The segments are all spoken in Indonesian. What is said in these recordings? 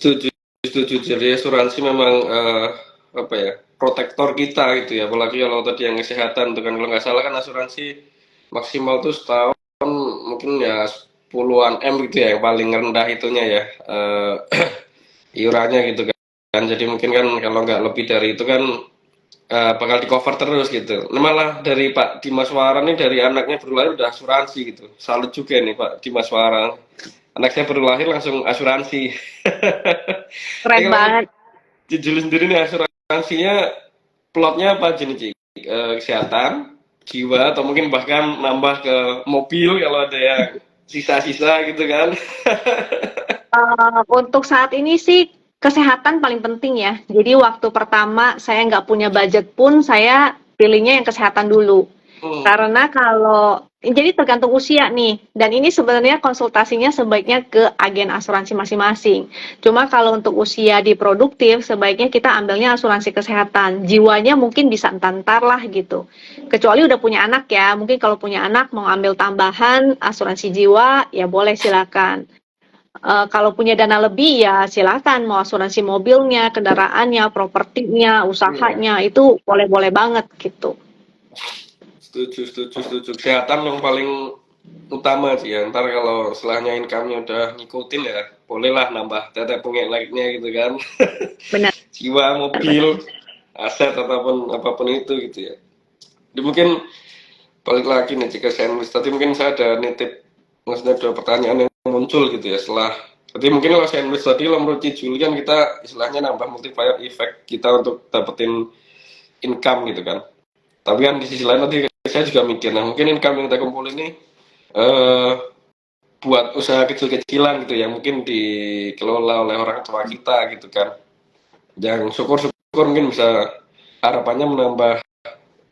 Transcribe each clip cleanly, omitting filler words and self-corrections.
Setuju, setuju. Jadi asuransi memang apa ya, protektor kita gitu ya. Apalagi kalau tadi yang kesehatan tuh kan, kalau nggak salah kan asuransi maksimal tuh setahun mungkin ya puluhan M gitu ya, yang paling rendah itunya ya, iurannya gitu kan. Jadi mungkin kan kalau nggak lebih dari itu kan bakal di cover terus gitu. Nah, malah dari Pak Dimas Wara nih, dari anaknya baru lahir udah asuransi gitu. Salut juga nih Pak Dimas Wara. Anaknya baru lahir langsung asuransi. Keren Kalau banget. Ci Juli sendiri nih, asuransinya plotnya apa aja nih Ci? Kesehatan, jiwa, atau mungkin bahkan nambah ke mobil kalau ada yang sisa-sisa gitu kan. Untuk saat ini sih kesehatan paling penting ya. Jadi waktu pertama saya nggak punya budget pun saya pilihnya yang kesehatan dulu. Hmm. Karena kalau jadi tergantung usia nih. Dan ini sebenarnya konsultasinya sebaiknya ke agen asuransi masing-masing. Cuma kalau untuk usia di produktif sebaiknya kita ambilnya asuransi kesehatan. Jiwanya mungkin bisa entar-entar lah gitu. Kecuali udah punya anak ya. Mungkin kalau punya anak mau ambil tambahan asuransi jiwa ya boleh silakan. Kalau punya dana lebih ya silakan mau asuransi mobilnya, kendaraannya, propertinya, Iya, usahanya itu boleh-boleh banget gitu. setuju, setuju, setuju. Kesehatan yang paling utama sih ya. Ntar kalau setelahnya income-nya udah ngikutin ya, bolehlah nambah tetek bengek lainnya gitu kan. Benar, Jiwa, mobil, benar. aset ataupun apapun itu gitu ya. Jadi mungkin balik lagi nih, jika sandwich tadi mungkin saya ada nitip, maksudnya ada pertanyaan yang muncul gitu ya setelah, jadi mungkin kalau sandwich tadi lo menurut Juli kan kita istilahnya nambah multiplier effect kita untuk dapetin income gitu kan. Tapi kan di sisi lain tadi saya juga mikir, nah mungkin income yang kita kumpul ini eh buat usaha kecil-kecilan gitu ya, mungkin dikelola oleh orang tua kita gitu kan, yang syukur-syukur mungkin bisa harapannya menambah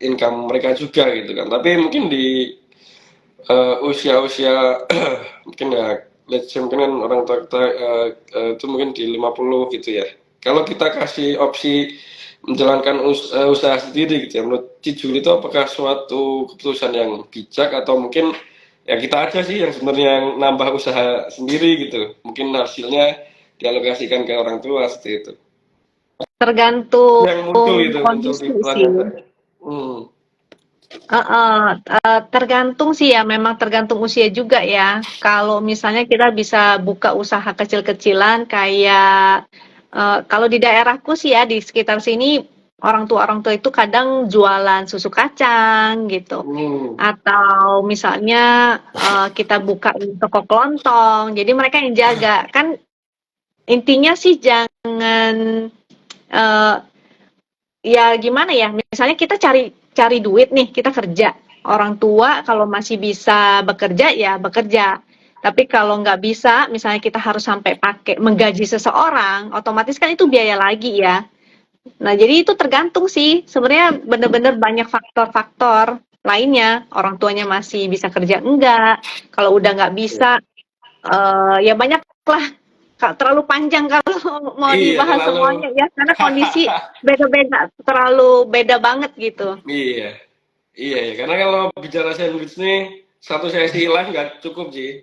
income mereka juga gitu kan. Tapi mungkin di usia-usia mungkin ya, let's say mungkin kan orang tua kita itu mungkin di 50 gitu ya. Kalau kita kasih opsi menjalankan usaha sendiri gitu ya, menurut Cijul itu apakah suatu keputusan yang bijak, atau mungkin ya kita aja sih yang sebenarnya yang nambah usaha sendiri gitu. Mungkin hasilnya dialokasikan ke orang tua seperti itu. Tergantung Yang muncul itu, muncul di kondisi sih. pertanyaan tadi. Hmm. Tergantung sih ya, memang tergantung usia juga ya. Kalau misalnya kita bisa buka usaha kecil-kecilan kayak kalau di daerahku sih ya di sekitar sini orang tua itu kadang jualan susu kacang gitu. Hmm. Atau misalnya kita buka toko kelontong. Jadi mereka yang jaga. Kan intinya sih jangan eh, ya gimana ya, misalnya kita cari cari duit nih, kita kerja. Orang tua kalau masih bisa bekerja ya bekerja. Tapi kalau nggak bisa, misalnya kita harus sampai pakai menggaji seseorang, otomatis kan itu biaya lagi ya. Nah, jadi itu tergantung sih. Sebenarnya benar-benar banyak faktor-faktor lainnya. Orang tuanya masih bisa kerja enggak. Kalau udah nggak bisa, ya banyak lah. Terlalu panjang kalau mau Iya, dibahas terlalu. semuanya ya, karena kondisi beda-beda, terlalu beda banget gitu. Iya, iya, ya. Karena kalau bicara sandwich nih, satu sesi live nggak cukup sih.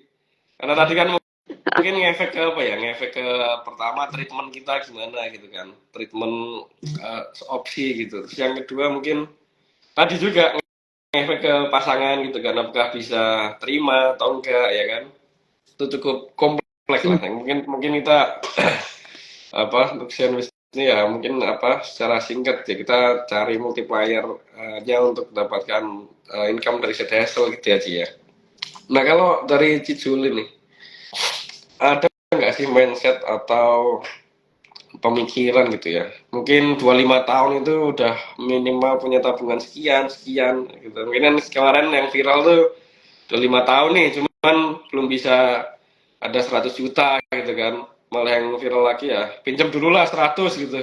Karena tadi kan mungkin ngefek ke apa ya, ngefek ke pertama treatment kita gimana gitu kan, treatment opsi gitu. Terus yang kedua mungkin tadi juga ngefek ke pasangan gitu kan, apakah bisa terima atau enggak ya kan. Itu cukup kompleks lah. Yang mungkin mungkin kita apa, untuk sandwich ini ya mungkin apa, secara singkat ya kita cari multiplier-nya untuk mendapatkan income dari side hustle gitu ya Ci ya. Nah kalau dari Cijuli nih, ada nggak sih mindset atau pemikiran gitu ya, mungkin 25 tahun itu udah minimal punya tabungan sekian sekian gitu. Mungkin kan kemarin yang viral tuh udah 5 tahun nih, cuman belum bisa ada 100 juta gitu kan. Malah yang viral lagi ya pinjam dulu lah 100 gitu.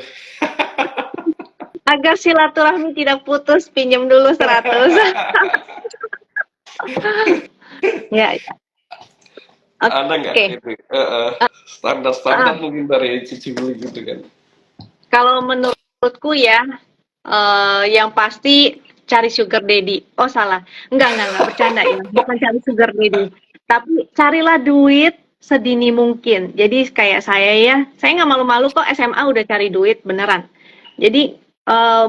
Agar silaturahmi tidak putus, pinjam dulu 100. Ya, ya. Ada nggak Oke. itu standar-standar Ah, mungkin dari cici beli gitu kan. kalau menurutku ya, yang pasti cari sugar daddy. Oh salah, enggak bercanda ya. Bukan cari sugar daddy. Tapi carilah duit sedini mungkin. Jadi kayak saya nggak malu-malu kok SMA udah cari duit beneran. Jadi eh,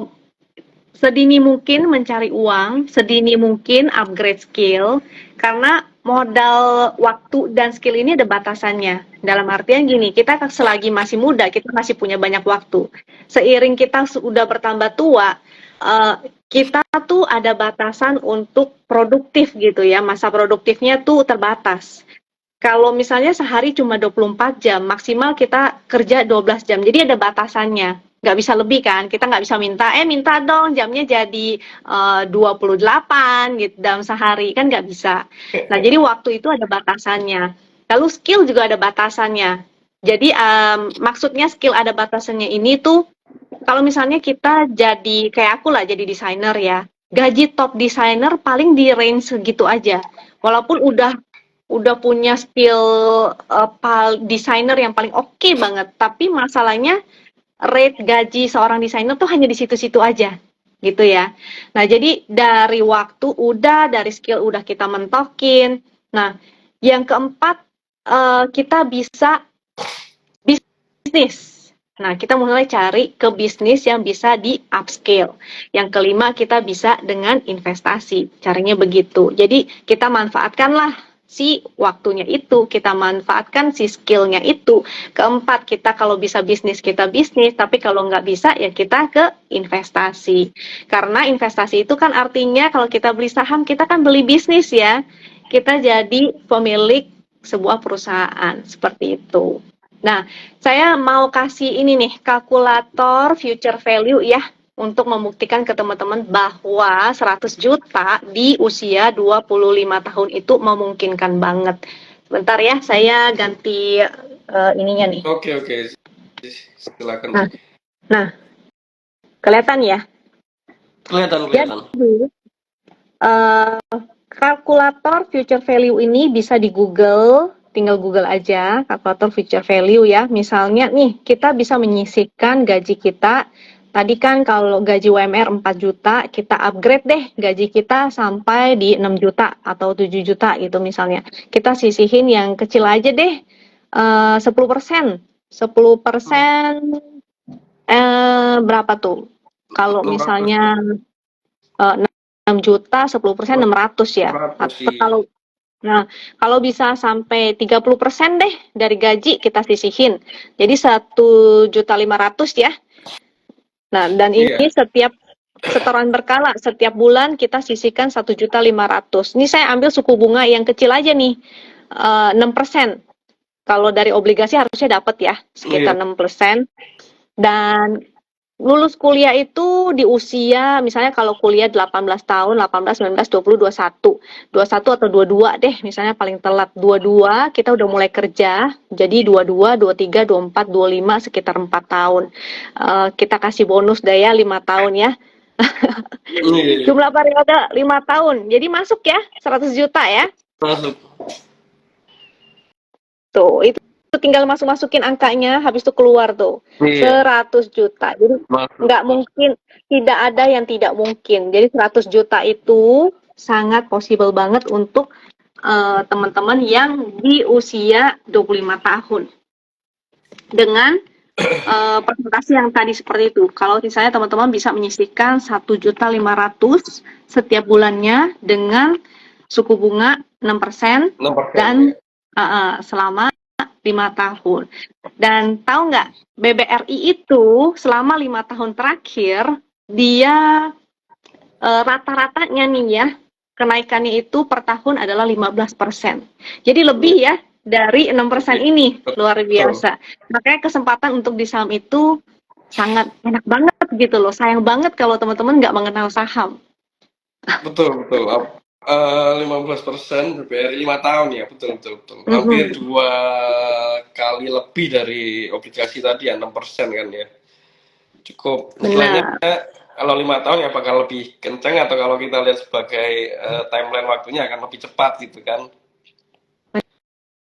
sedini mungkin mencari uang, sedini mungkin upgrade skill, karena modal waktu dan skill ini ada batasannya. Dalam artian gini, kita selagi masih muda, kita masih punya banyak waktu. Seiring kita sudah bertambah tua, eh, kita tuh ada batasan untuk produktif gitu ya, masa produktifnya tuh terbatas. Kalau misalnya sehari cuma 24 jam, maksimal kita kerja 12 jam. Jadi ada batasannya. Nggak bisa lebih kan? Kita nggak bisa minta dong jamnya jadi 28 gitu dalam sehari. Kan nggak bisa. Nah, jadi waktu itu ada batasannya. Lalu skill juga ada batasannya. Jadi maksudnya skill ada batasannya ini tuh, kalau misalnya kita jadi, kayak aku lah jadi desainer ya, gaji top desainer paling di range segitu aja. Walaupun udah punya skill desainer yang paling oke banget, tapi masalahnya rate gaji seorang desainer tuh hanya di situ-situ aja, gitu ya. Nah, jadi dari waktu udah, dari skill udah kita mentokin. Nah, yang keempat, kita bisa bisnis. Nah, kita mulai cari ke bisnis yang bisa di upscale. Yang kelima, kita bisa dengan investasi. Caranya begitu. Jadi, kita manfaatkanlah si waktunya itu, kita manfaatkan si skillnya itu. Keempat, kita kalau bisa bisnis, kita bisnis. Tapi kalau nggak bisa, ya kita ke investasi. Karena investasi itu kan artinya kalau kita beli saham, kita kan beli bisnis ya. Kita jadi pemilik sebuah perusahaan. Seperti itu. Nah, saya mau kasih ini nih, kalkulator future value ya, untuk membuktikan ke teman-teman bahwa 100 juta di usia 25 tahun itu memungkinkan banget. Sebentar ya, saya ganti ininya nih. Oke, silakan. Nah, kelihatan ya? Kelihatan. Jadi, kalkulator future value ini bisa di Google, tinggal Google aja, kalkulator future value ya. Misalnya nih, kita bisa menyisihkan gaji kita. Tadi kan kalau gaji UMR 4 juta, kita upgrade deh gaji kita sampai di 6 juta atau 7 juta gitu misalnya. Kita sisihin yang kecil aja deh, 10%. 10% berapa tuh? Kalau misalnya 6 juta, 10% 600 ya. Atau kalau bisa sampai 30% deh dari gaji kita sisihin. Jadi 1.500.000 ya. Nah, dan ini setiap setoran berkala, setiap bulan kita sisihkan 1.500.000. Ini saya ambil suku bunga yang kecil aja nih, 6%. Kalau dari obligasi harusnya dapat ya, sekitar 6%. Dan lulus kuliah itu di usia, misalnya kalau kuliah 18 tahun, 18, 19, 20, 21. 21 atau 22 deh, misalnya paling telat. 22, kita udah mulai kerja, jadi 22, 23, 24, 25, sekitar 4 tahun. Kita kasih bonus daya 5 tahun ya. Jumlah periode 5 tahun, jadi masuk ya, 100 juta ya. Masuk. Tuh, itu tinggal masukin angkanya, habis itu keluar tuh 100 juta. Jadi nggak mungkin, tidak ada yang tidak mungkin. Jadi 100 juta itu sangat possible banget untuk teman-teman yang di usia 25 tahun. Dengan presentasi yang tadi seperti itu. Kalau misalnya teman-teman bisa menyisihkan 1.500.000 setiap bulannya dengan suku bunga 6%, dan selama 5 tahun. Dan tahu nggak, BBRI itu selama 5 tahun terakhir, dia rata-ratanya nih ya, kenaikannya itu per tahun adalah 15%. Jadi lebih ya dari 6% ini, luar biasa. Makanya kesempatan untuk di saham itu sangat enak banget gitu loh. Sayang banget kalau teman-teman nggak mengenal saham. Betul. 15% BBRI 5 tahun ya, betul. Hampir 2 kali lebih dari obligasi tadi ya, 6% kan ya. Cukup. Istilahnya kalau 5 tahun ya bakal lebih kenceng, atau kalau kita lihat sebagai timeline waktunya akan lebih cepat gitu kan.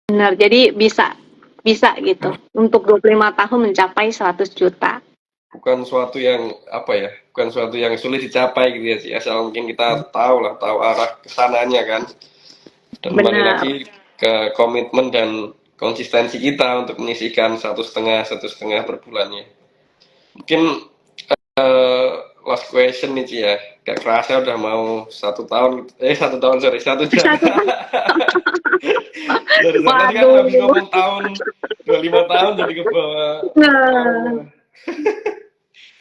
Benar, jadi bisa gitu untuk 25 tahun mencapai 100 juta. Bukan suatu yang bukan suatu yang sulit dicapai gitu ya sih, asal mungkin kita tahu arah kesananya kan. Dan kembali lagi ke komitmen dan konsistensi kita untuk menyisihkan 1,5 per bulannya. Mungkin eh, last question nih Ci ya. Gak kerasa udah mau 1 tahun, 1 tahun sorry 1 jam. Satu. Dari tadi kan habis Waduh. ngomong tahun, 25 tahun jadi ke bawah. Nah,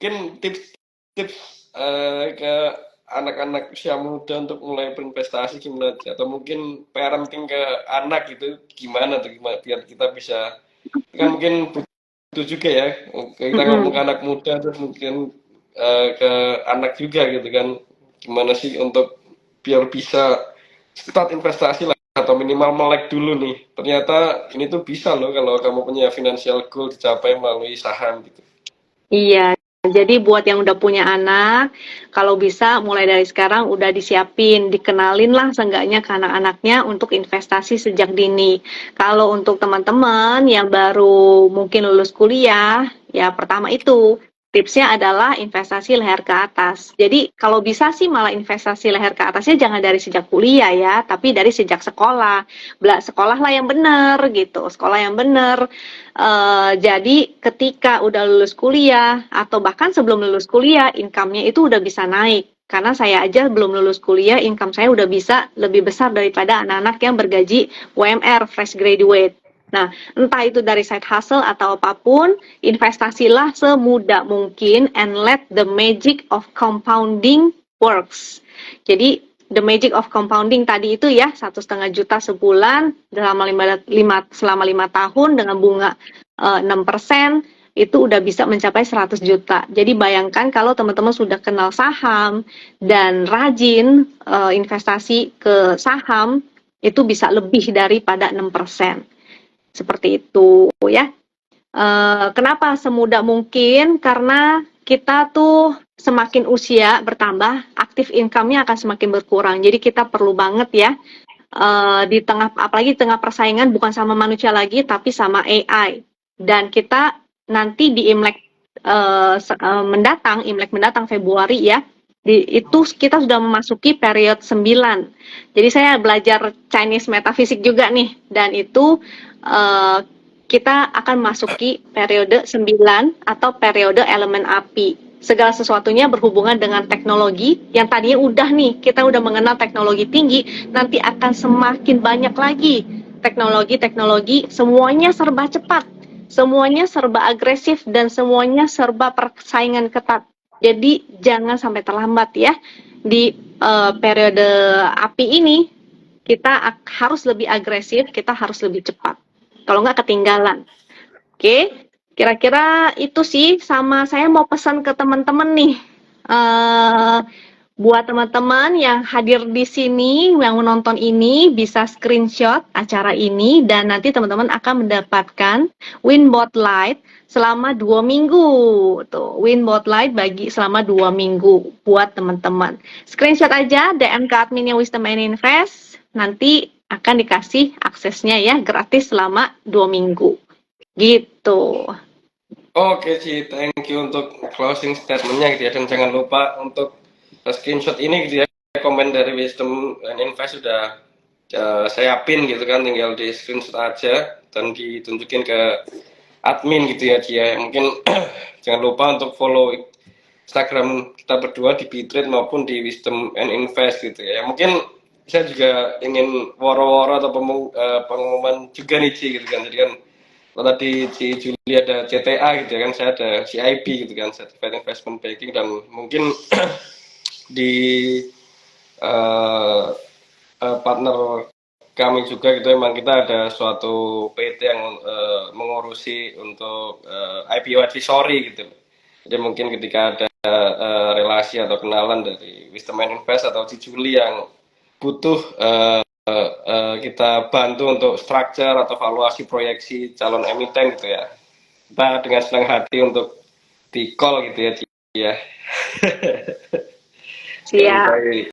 Mungkin tips-tips ke anak-anak usia muda untuk mulai berinvestasi gimana Ci? Atau mungkin parenting ke anak gitu gimana tuh gimana biar kita bisa kan mungkin butuh juga ya kita ngomong ke mm-mm. anak muda terus mungkin ke anak juga gitu kan gimana sih untuk biar bisa start investasi lah atau minimal melek dulu nih ternyata ini tuh bisa loh kalau kamu punya financial goal dicapai melalui saham gitu. Iya, jadi buat yang udah punya anak, kalau bisa mulai dari sekarang udah disiapin, dikenalin lah seenggaknya ke anak-anaknya untuk investasi sejak dini. Kalau untuk teman-teman yang baru mungkin lulus kuliah, ya pertama itu tipsnya adalah investasi leher ke atas. Jadi kalau bisa sih malah investasi leher ke atasnya jangan dari sejak kuliah ya, tapi dari sejak sekolah. Sekolah lah yang benar gitu, sekolah yang benar. Jadi ketika udah lulus kuliah atau bahkan sebelum lulus kuliah, income-nya itu udah bisa naik. Karena saya aja belum lulus kuliah, income saya udah bisa lebih besar daripada anak-anak yang bergaji UMR, fresh graduate. Nah, entah itu dari side hustle atau apapun, investasilah semudah mungkin and let the magic of compounding works. Jadi the magic of compounding tadi itu ya 1,5 juta sebulan selama 5 tahun dengan bunga 6% itu udah bisa mencapai 100 juta. Jadi bayangkan kalau teman-teman sudah kenal saham dan rajin investasi ke saham itu bisa lebih daripada 6%. Seperti itu ya. Kenapa semudah mungkin? Karena kita tuh semakin usia bertambah, aktif income-nya akan semakin berkurang. Jadi kita perlu banget ya di tengah, apalagi di tengah persaingan bukan sama manusia lagi, tapi sama AI. Dan kita nanti di Imlek Imlek mendatang Februari ya, itu kita sudah memasuki periode 9. Jadi saya belajar Chinese metafisik juga nih, dan itu uh, kita akan masuki periode 9 atau periode elemen api. Segala sesuatunya berhubungan dengan teknologi yang tadinya udah nih, kita udah mengenal teknologi tinggi, nanti akan semakin banyak lagi teknologi-teknologi, semuanya serba cepat, semuanya serba agresif, dan semuanya serba persaingan ketat. Jadi jangan sampai terlambat ya. Di periode api ini, kita harus lebih agresif, kita harus lebih cepat. Kalau nggak ketinggalan. Oke, kira-kira itu sih. Sama saya mau pesan ke teman-teman nih. Uh, Buat teman-teman yang hadir di sini, yang menonton ini, bisa screenshot acara ini, dan nanti teman-teman akan mendapatkan Winbot Lite selama 2 minggu. Tuh, Winbot Lite bagi selama 2 minggu buat teman-teman. Screenshot aja, DM ke adminnya Wisdom and Invest, nanti akan dikasih aksesnya ya, gratis selama 2 minggu. Gitu. Oke sih, thank you untuk closing statementnya gitu ya dan jangan lupa untuk screenshot ini gitu ya komen dari Wisdom and Invest sudah saya pin gitu kan tinggal di screenshot aja dan ditunjukin ke admin gitu ya Cia mungkin jangan lupa untuk follow Instagram kita berdua di Bitrate maupun di Wisdom and Invest gitu ya mungkin saya juga ingin woro-woro atau pengumuman juga nih Ci gitu kan jadi kan kalau tadi si Juli ada CTA gitu ya kan saya ada CIB gitu kan Certified Investment Banking dan mungkin di uh, partner kami juga gitu emang kita ada suatu PT yang mengurusi untuk IPO advisory gitu jadi mungkin ketika ada relasi atau kenalan dari Wisdom and Invest atau si Juli yang butuh kita bantu untuk structure atau valuasi proyeksi calon emiten gitu ya kita dengan senang hati untuk di call gitu ya Ci, ya Siap.